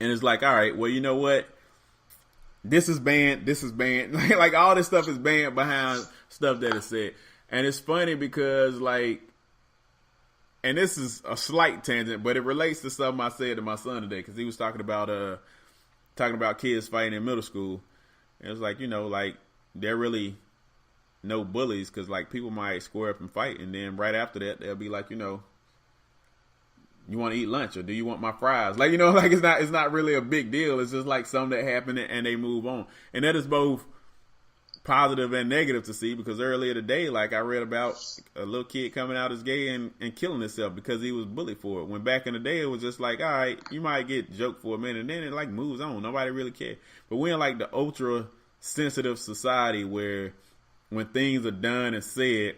And it's like, all right, well, you know what? This is banned. This is banned. Like all this stuff is banned behind stuff that is said. And it's funny because like, and this is a slight tangent, but it relates to something I said to my son today because he was talking about kids fighting in middle school. And it's like, you know, like they're really no bullies because like people might square up and fight, and then right after that they'll be like, you know, you want to eat lunch or do you want my fries? Like, you know, like it's not really a big deal. It's just like something that happened and they move on. And that is both positive and negative to see because earlier today, like I read about a little kid coming out as gay and killing himself because he was bullied for it. When back in the day, it was just like, all right, you might get joked for a minute and then it like moves on. Nobody really cares. But we're in like the ultra sensitive society where when things are done and said,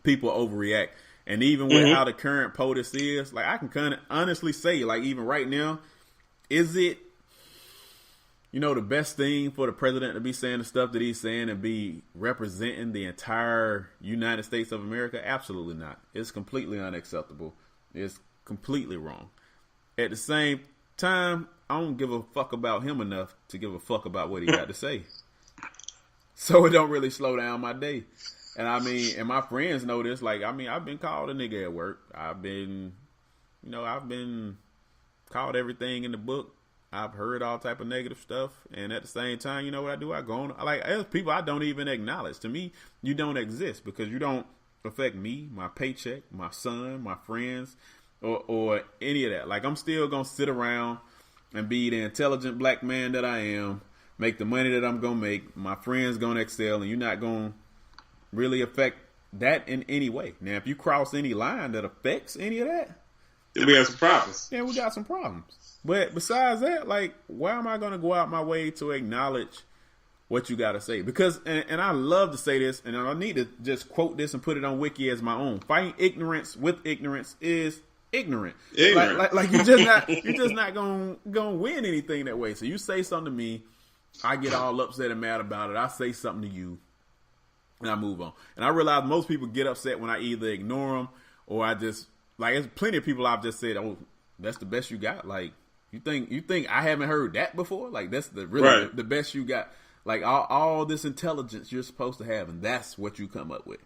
people overreact. And even with how the current POTUS is, like I can kind of honestly say, like even right now, is it, you know, the best thing for the president to be saying the stuff that he's saying and be representing the entire United States of America? Absolutely not. It's completely unacceptable. It's completely wrong. At the same time, I don't give a fuck about him enough to give a fuck about what he got to say. So it don't really slow down my day. And I mean, and my friends know this. Like, I mean, I've been called a nigga at work. I've been called everything in the book. I've heard all type of negative stuff. And at the same time, you know what I do? I go on. Like, there's people I don't even acknowledge. To me, you don't exist because you don't affect me, my paycheck, my son, my friends, or any of that. Like, I'm still going to sit around and be the intelligent black man that I am, make the money that I'm going to make. My friends going to excel, and you're not going to really affect that in any way. Now, if you cross any line that affects any of that, then we have some problems. Yeah, we got some problems. But besides that, like, why am I going to go out my way to acknowledge what you got to say? Because, and I love to say this, and I need to just quote this and put it on Wiki as my own. Fighting ignorance with ignorance is ignorant. Like you're just not gonna win anything that way. So you say something to me, I get all upset and mad about it. I say something to you, and I move on. And I realize most people get upset when I either ignore them or I just, like, there's plenty of people I've just said, oh, that's the best you got. Like, you think I haven't heard that before? Like, that's the best you got. Like, all this intelligence you're supposed to have, and that's what you come up with.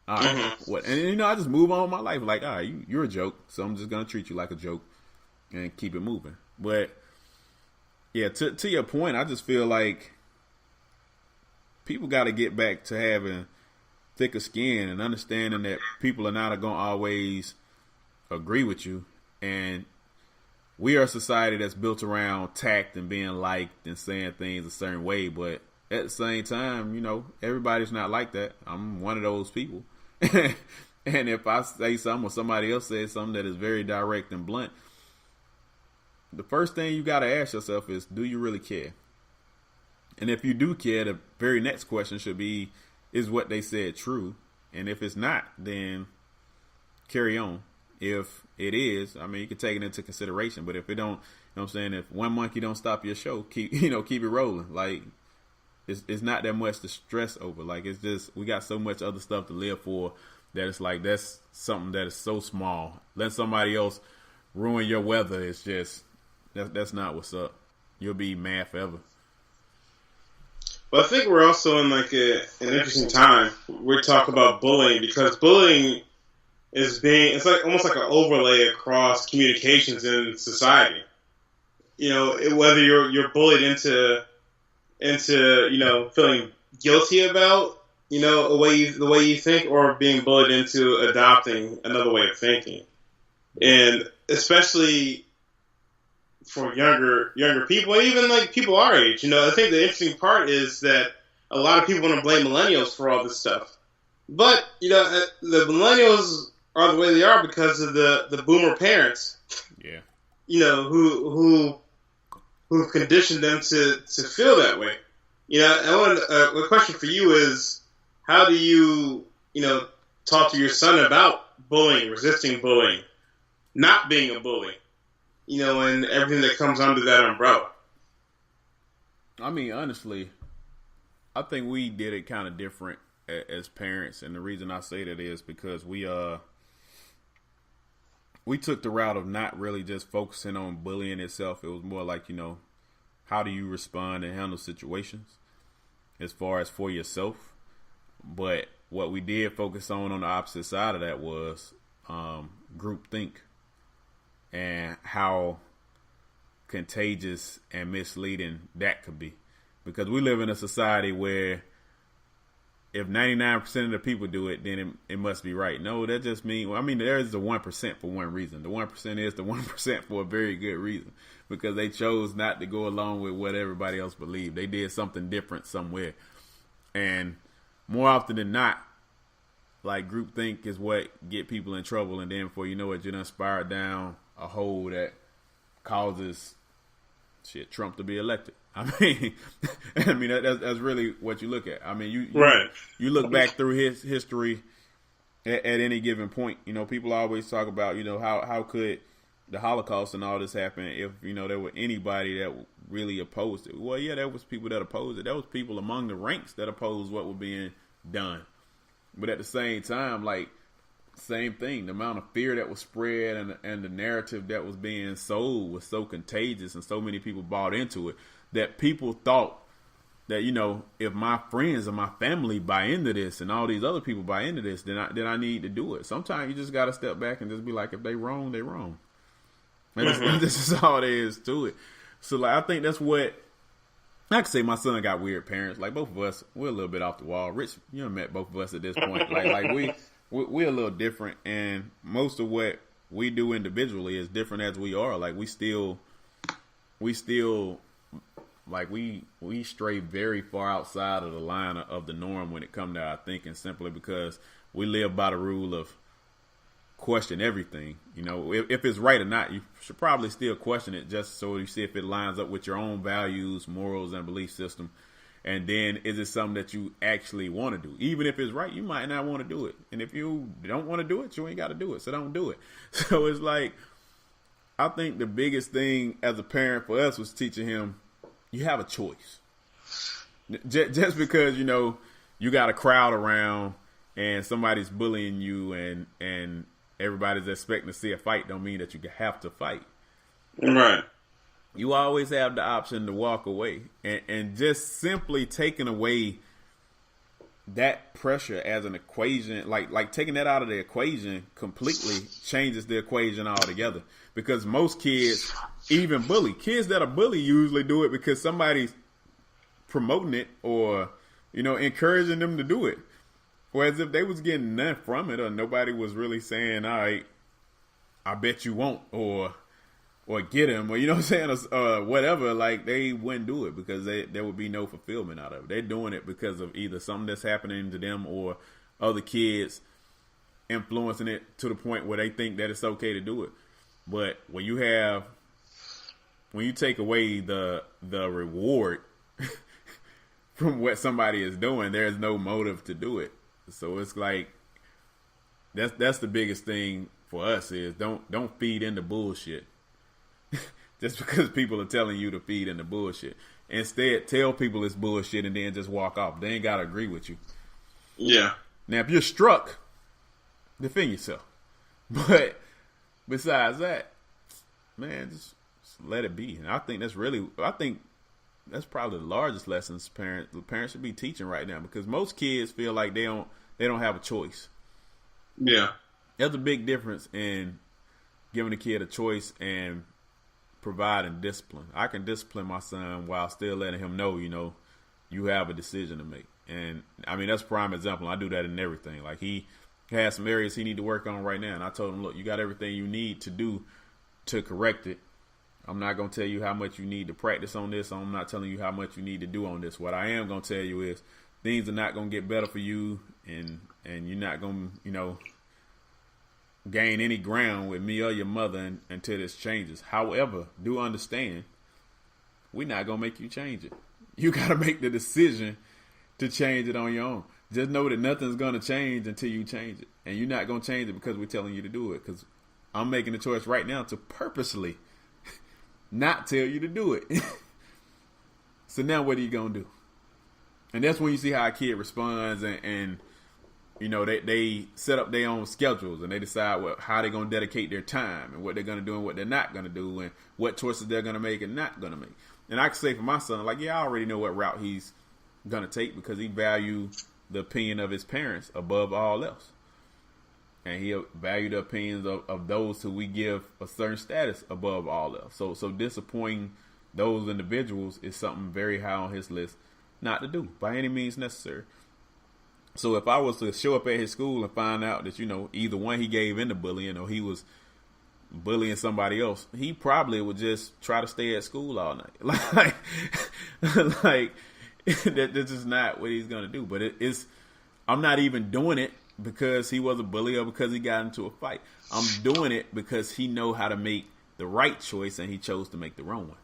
All right, what? And you know, I just move on with my life. Like, all right, you're a joke, so I'm just gonna treat you like a joke and keep it moving. But yeah, to your point, I just feel like people got to get back to having thicker skin and understanding that people are not going to always agree with you. And we are a society that's built around tact and being liked and saying things a certain way. But at the same time, you know, everybody's not like that. I'm one of those people. And if I say something or somebody else says something that is very direct and blunt, the first thing you got to ask yourself is, do you really care? And if you do care, the very next question should be, is what they said true? And if it's not, then carry on. If it is, I mean, you can take it into consideration. But if it don't, you know what I'm saying? If one monkey don't stop your show, keep it rolling. Like, it's not that much to stress over. Like, it's just, we got so much other stuff to live for that it's like, that's something that is so small. Let somebody else ruin your weather. It's just, that's not what's up. You'll be mad forever. But I think we're also in like an interesting time. We talk about bullying because bullying it's like almost like an overlay across communications in society. You know, whether you're bullied into you know, feeling guilty about, you know, the way you think, or being bullied into adopting another way of thinking. And especially for younger people, even like people our age, you know, I think the interesting part is that a lot of people want to blame millennials for all this stuff. But, you know, the millennials are the way they are because of the boomer parents. Yeah. You know, who've conditioned them to feel that way. You know, the question for you is, how do you, you know, talk to your son about bullying, resisting bullying, not being a bully, you know, and everything that comes under that umbrella? I mean, honestly, I think we did it kind of different as parents, and the reason I say that is because we we took the route of not really just focusing on bullying itself. It was more like, how do you respond and handle situations as far as for yourself. But what we did focus on the opposite side of that was groupthink and how contagious and misleading that could be. Because we live in a society where if 99% of the people do it, then it must be right. No, that just means, there's the 1% for one reason. The 1% is the 1% for a very good reason. Because they chose not to go along with what everybody else believed. They did something different somewhere. And more often than not, like, groupthink is what get people in trouble. And then before you know it, you're done spiraled down a hole that causes Trump to be elected. That's really what you look at. You look back through his history at any given point. People always talk about, how could the Holocaust and all this happen if, there were anybody that really opposed it. Well, yeah, there was people that opposed it. There was people among the ranks that opposed what was being done. But at the same time, same thing. The amount of fear that was spread and the narrative that was being sold was so contagious and so many people bought into it that people thought that, if my friends and my family buy into this and all these other people buy into this, then I need to do it. Sometimes you just got to step back and just be like, if they wrong, they wrong. And this is all there is to it. So, I think that's what I could say. My son got weird parents. Like, both of us, we're a little bit off the wall. Rich, met both of us at this point. We're a little different, and most of what we do individually is different as we are. Like, we still, we stray very far outside of the line of the norm when it comes to our thinking, simply because we live by the rule of question everything. If it's right or not, you should probably still question it just so you see if it lines up with your own values, morals, and belief system. And then, is it something that you actually want to do? Even if it's right, you might not want to do it. And if you don't want to do it, you ain't got to do it. So don't do it. So it's like, I think the biggest thing as a parent for us was teaching him, you have a choice. Just because, you got a crowd around and somebody's bullying you and everybody's expecting to see a fight, don't mean that you have to fight. Right. You always have the option to walk away, and just simply taking away that pressure as an equation, like taking that out of the equation completely changes the equation altogether. Because most kids, even kids that are bullied usually do it because somebody's promoting it or, encouraging them to do it. Whereas if they was getting nothing from it or nobody was really saying, all right, I bet you won't, or get him, or whatever, they wouldn't do it because there would be no fulfillment out of it. They're doing it because of either something that's happening to them or other kids influencing it to the point where they think that it's okay to do it. But when you take away the reward from what somebody is doing, there's no motive to do it. So it's like that's the biggest thing for us is don't feed into bullshit. Just because people are telling you to feed into bullshit. Instead, tell people it's bullshit and then just walk off. They ain't got to agree with you. Yeah. Now, if you're struck, defend yourself. But besides that, man, just let it be. And I think that's probably the largest lessons parents should be teaching right now, because most kids feel like they don't have a choice. Yeah. There's a big difference in giving a kid a choice and providing discipline. I can discipline my son while still letting him know, you have a decision to make. And that's a prime example. I do that in everything. Like, he has some areas he need to work on right now, and I told him, look, you got everything you need to do to correct it. I'm not going to tell you how much you need to practice on this. I'm not telling you how much you need to do on this. What I am going to tell you is things are not going to get better for you, and you're not going to, gain any ground with me or your mother until this changes. However, do understand, we're not going to make you change it. You got to make the decision to change it on your own. Just know that nothing's going to change until you change it. And you're not going to change it because we're telling you to do it. Because I'm making the choice right now to purposely not tell you to do it. So now what are you going to do? And that's when you see how a kid responds and they set up their own schedules and they decide how they're going to dedicate their time and what they're going to do and what they're not going to do and what choices they're going to make and not going to make. And I can say for my son, like, yeah, I already know what route he's going to take because he values the opinion of his parents above all else. And he'll value the opinions of those who we give a certain status above all else. So disappointing those individuals is something very high on his list not to do by any means necessary. So if I was to show up at his school and find out that, either one, he gave into bullying or he was bullying somebody else, he probably would just try to stay at school all night. Like that's just not what he's going to do. But I'm not even doing it because he was a bully or because he got into a fight. I'm doing it because he know how to make the right choice and he chose to make the wrong one.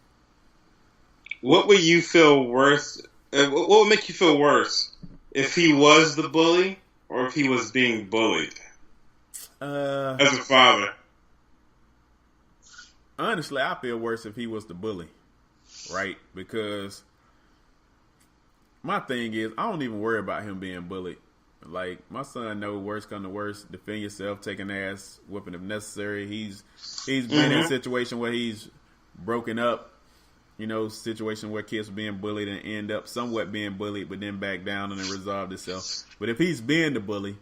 What would you feel worse? What would make you feel worse if he was the bully or if he was being bullied? As a father. Honestly, I feel worse if he was the bully, right? Because my thing is, I don't even worry about him being bullied. Like, my son knows worst come to worst, defend yourself, take an ass whooping if necessary. He's been in a situation where he's broken up, situation where kids are being bullied and end up somewhat being bullied, but then back down and then resolved itself. But if he's being the bully,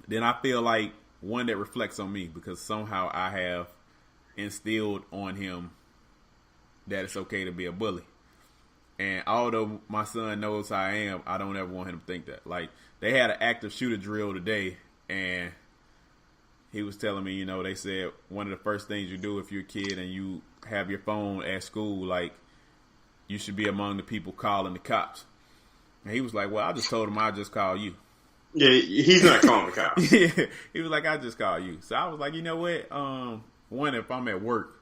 then I feel like one that reflects on me because somehow I have instilled on him that it's okay to be a bully. And although my son knows how I am, I don't ever want him to think that. Like, they had an active shooter drill today, and he was telling me, they said one of the first things you do if you're a kid and you have your phone at school, like, you should be among the people calling the cops. And he was like, well, I just told him I'd just call you. Yeah, he's not calling the cops. Yeah, he was like, I just call you. So I was like, you know what? One, if I'm at work,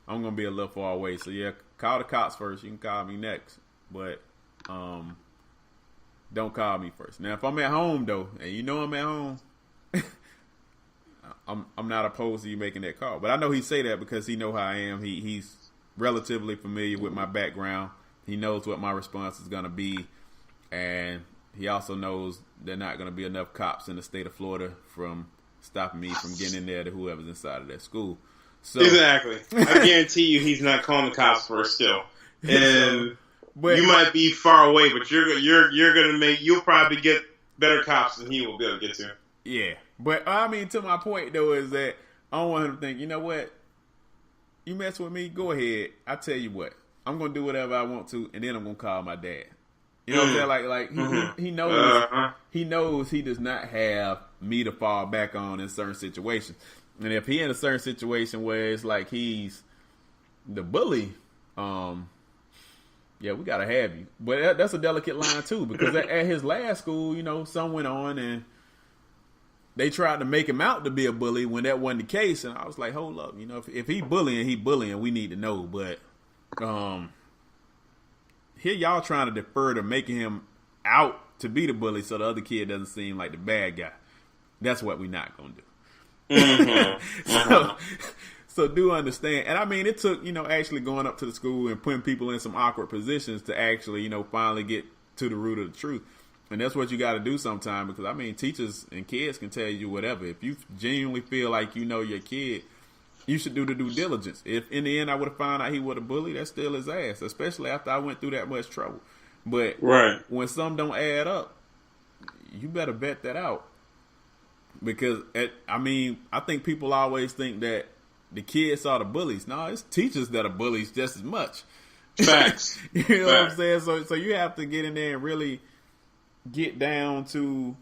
I'm going to be a little far away. So, yeah, call the cops first. You can call me next. But don't call me first. Now, if I'm at home, though, and I'm at home, I'm not opposed to you making that call. But I know he say that because he know how I am. He's relatively familiar with my background. He knows what my response is going to be. And he also knows there are not going to be enough cops in the state of Florida from stopping me from getting in there to whoever's inside of that school. So, exactly. I guarantee you he's not calling the cops first still. And but you might be far away, but you're gonna you'll probably get better cops than he will be able to get to. Yeah. But I mean, to my point though is that I don't want him to think, you know what? You mess with me, go ahead. I tell you what, I'm gonna do whatever I want to, and then I'm gonna call my dad. You know what I'm saying? Like he knows he knows he does not have me to fall back on in certain situations. And if he in a certain situation where it's like he's the bully, yeah, we gotta have you. But that's a delicate line too, because at his last school, some went on and they tried to make him out to be a bully when that wasn't the case. And I was like, hold up, if he bullying, we need to know. But here y'all trying to defer to making him out to be the bully so the other kid doesn't seem like the bad guy. That's what we're not gonna do. So do understand. And I mean, it took, actually going up to the school and putting people in some awkward positions to actually, finally get to the root of the truth. And that's what you got to do sometime because, I mean, teachers and kids can tell you whatever. If you genuinely feel like your kid, you should do the due diligence. If in the end I would have found out he was a bully, that's still his ass, especially after I went through that much trouble. But when some don't add up, you better vet that out. Because, I think people always think that the kids are the bullies. No, it's teachers that are bullies just as much. Facts. You know what I'm saying? So you have to get in there and really get down to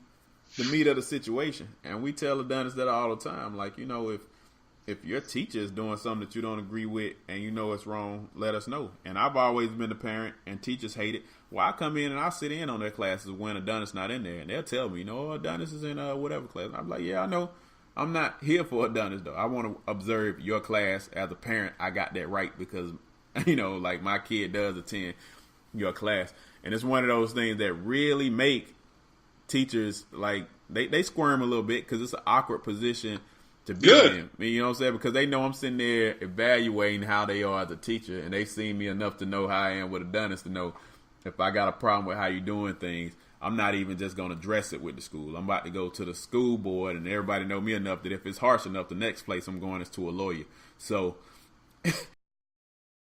the meat of the situation. And we tell the Dunnies that all the time. Like, if your teacher is doing something that you don't agree with and it's wrong, let us know. And I've always been the parent, and teachers hate it. Well, I come in and I sit in on their classes when Adonis not in there, and they'll tell me, Adonis is in whatever class. I'm like, yeah, I know. I'm not here for Adonis though. I want to observe your class as a parent. I got that right because, like my kid does attend your class, and it's one of those things that really make teachers like they squirm a little bit because it's an awkward position to be in. You know what I'm saying? Because they know I'm sitting there evaluating how they are as a teacher, and they see me enough to know how I am with Adonis to know if I got a problem with how you doing things, I'm not even just going to address it with the school. I'm about to go to the school board, and everybody know me enough that if it's harsh enough, the next place I'm going is to a lawyer. So